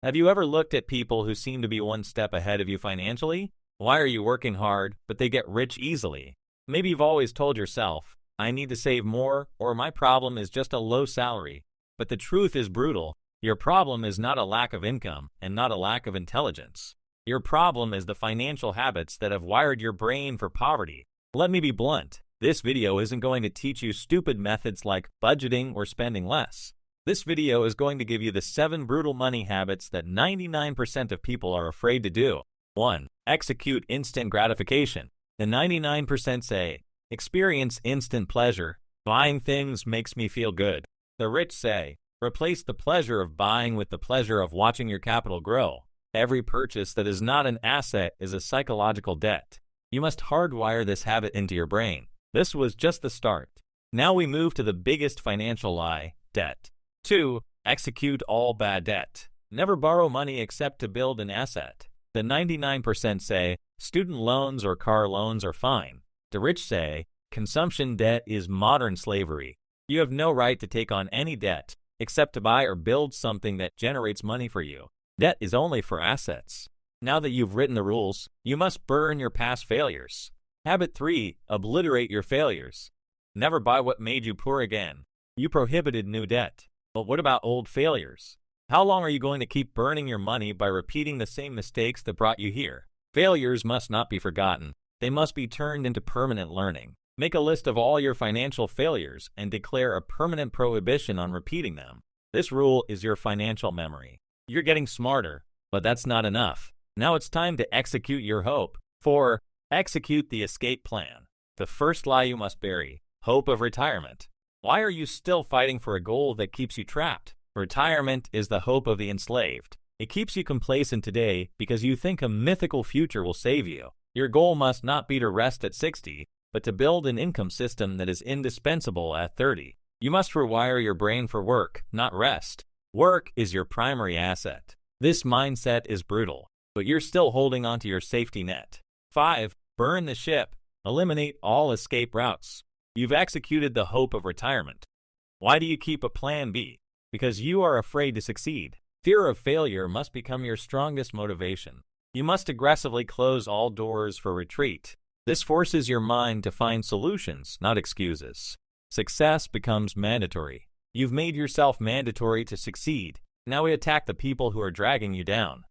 Have you ever looked at people who seem to be one step ahead of you financially? Why are you working hard, but they get rich easily? Maybe you've always told yourself, I need to save more, or my problem is just a low salary. But the truth is brutal. Your problem is not a lack of income and not a lack of intelligence. Your problem is the financial habits that have wired your brain for poverty. Let me be blunt. This video isn't going to teach you stupid methods like budgeting or spending less. This video is going to give you the 7 brutal money habits that 99% of people are afraid to do. 1. Execute instant gratification. The 99% say, experience instant pleasure. Buying things makes me feel good. The rich say, replace the pleasure of buying with the pleasure of watching your capital grow. Every purchase that is not an asset is a psychological debt. You must hardwire this habit into your brain. This was just the start. Now we move to the biggest financial lie, debt. 2. Execute all bad debt. Never borrow money except to build an asset. The 99% say, student loans or car loans are fine. The rich say, consumption debt is modern slavery. You have no right to take on any debt, except to buy or build something that generates money for you. Debt is only for assets. Now that you've written the rules, you must burn your past failures. Habit 3. Obliterate your failures. Never buy what made you poor again. You prohibited new debt. But what about old failures? How long are you going to keep burning your money by repeating the same mistakes that brought you here? Failures must not be forgotten. They must be turned into permanent learning. Make a list of all your financial failures and declare a permanent prohibition on repeating them. This rule is your financial memory. You're getting smarter, but that's not enough. Now it's time to execute your hope. 4. Execute the escape plan. The first lie you must bury, hope of retirement. Why are you still fighting for a goal that keeps you trapped? Retirement is the hope of the enslaved. It keeps you complacent today because you think a mythical future will save you. Your goal must not be to rest at 60, but to build an income system that is indispensable at 30. You must rewire your brain for work, not rest. Work is your primary asset. This mindset is brutal, but you're still holding onto your safety net. 5. Burn the ship. Eliminate all escape routes. You've executed the hope of retirement. Why do you keep a plan B? Because you are afraid to succeed. Fear of failure must become your strongest motivation. You must aggressively close all doors for retreat. This forces your mind to find solutions, not excuses. Success becomes mandatory. You've made yourself mandatory to succeed. Now we attack the people who are dragging you down.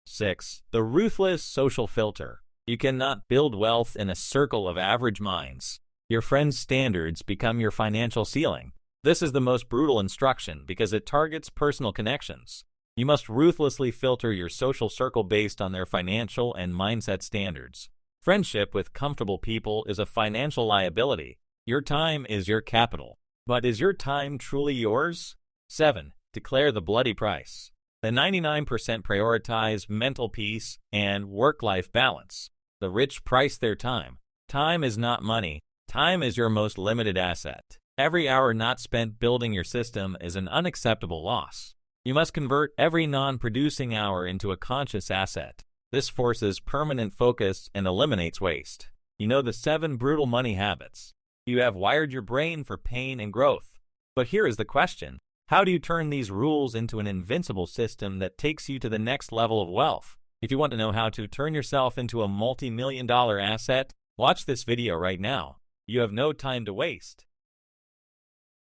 6. The ruthless social filter. You cannot build wealth in a circle of average minds. Your friends' standards become your financial ceiling. This is the most brutal instruction because it targets personal connections. You must ruthlessly filter your social circle based on their financial and mindset standards. Friendship with comfortable people is a financial liability. Your time is your capital. But is your time truly yours? 7. Declare the bloody price. The 99% prioritize mental peace and work-life balance. The rich price their time. Time is not money. Time is your most limited asset. Every hour not spent building your system is an unacceptable loss. You must convert every non-producing hour into a conscious asset. This forces permanent focus and eliminates waste. You know the 7 brutal money habits. You have wired your brain for pain and growth. But here is the question. How do you turn these rules into an invincible system that takes you to the next level of wealth? If you want to know how to turn yourself into a multi-million-dollar asset, watch this video right now. You have no time to waste.